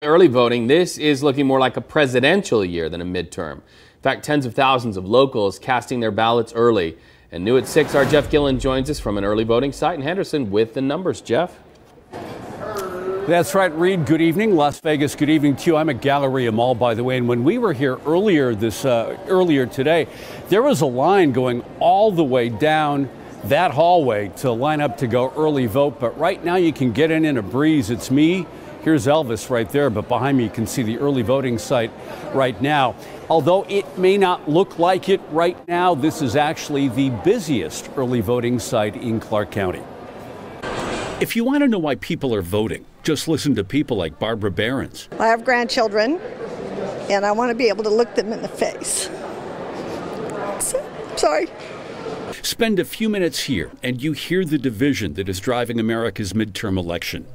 Early voting, this is looking more like a presidential year than a midterm. In fact, tens of thousands of locals casting their ballots early. And new at 6, our Jeff Gillen joins us from an early voting site in Henderson with the numbers. Jeff? That's right, Reed. Good evening. Las Vegas, good evening to you. I'm at Galleria Mall, by the way. And when we were here earlier today, there was a line going all the way down that hallway to line up to go early vote. But right now you can get in a breeze. It's me. Here's Elvis right there, but behind me you can see the early voting site right now. Although it may not look like it right now, this is actually the busiest early voting site in Clark County. If you want to know why people are voting, just listen to people like Barbara Behrens. I have grandchildren, and I want to be able to look them in the face. Sorry. Spend a few minutes here and you hear the division that is driving America's midterm election.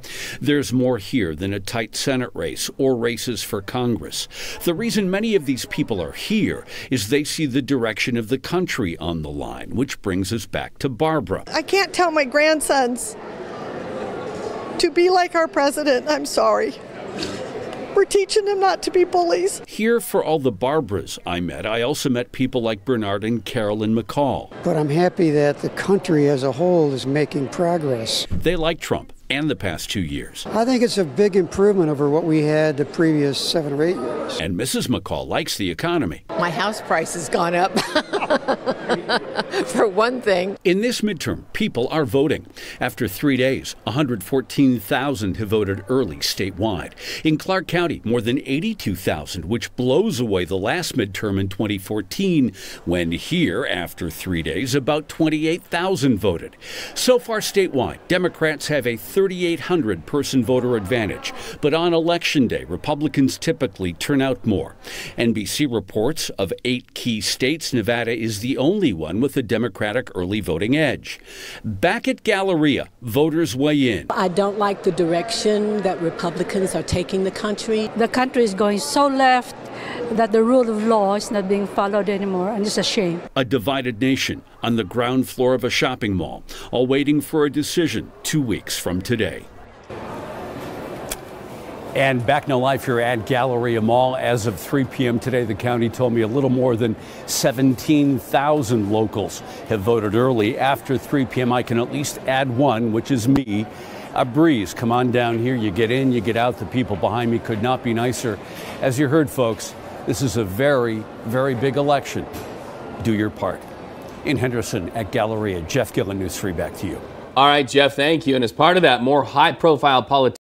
There's more here than a tight Senate race or races for Congress. The reason many of these people are here is they see the direction of the country on the line, which brings us back to Barbara. I can't tell my grandsons to be like our president. I'm sorry. We're teaching them not to be bullies. Here for all the Barbaras I met, I also met people like Bernard and Carolyn McCall. But I'm happy that the country as a whole is making progress. They like Trump and the past 2 years. I think it's a big improvement over what we had the previous 7 or 8 years. And Mrs. McCall likes the economy. My house price has gone up, for one thing. In this midterm, people are voting. After 3 days, 114,000 have voted early statewide. In Clark County, more than 82,000, which blows away the last midterm in 2014, when here, after 3 days, about 28,000 voted. So far statewide, Democrats have a 3,800 person voter advantage. But on Election Day, Republicans typically turn out more. NBC reports of 8 key states, Nevada is the only one with a Democratic early voting edge. Back at Galleria, voters weigh in. I don't like the direction that Republicans are taking the country. The country is going so left that the rule of law is not being followed anymore, and it's a shame. A divided nation on the ground floor of a shopping mall, all waiting for a decision 2 weeks from today. And back now live here at Galleria Mall. As of 3 p.m. today, the county told me a little more than 17,000 locals have voted early. After 3 p.m., I can at least add one, which is me. A breeze. Come on down here. You get in, you get out. The people behind me could not be nicer. As you heard, folks, this is a very, very big election. Do your part. In Henderson at Galleria, Jeff Gillen, News 3, back to you. All right, Jeff, thank you. And as part of that, more high-profile politics.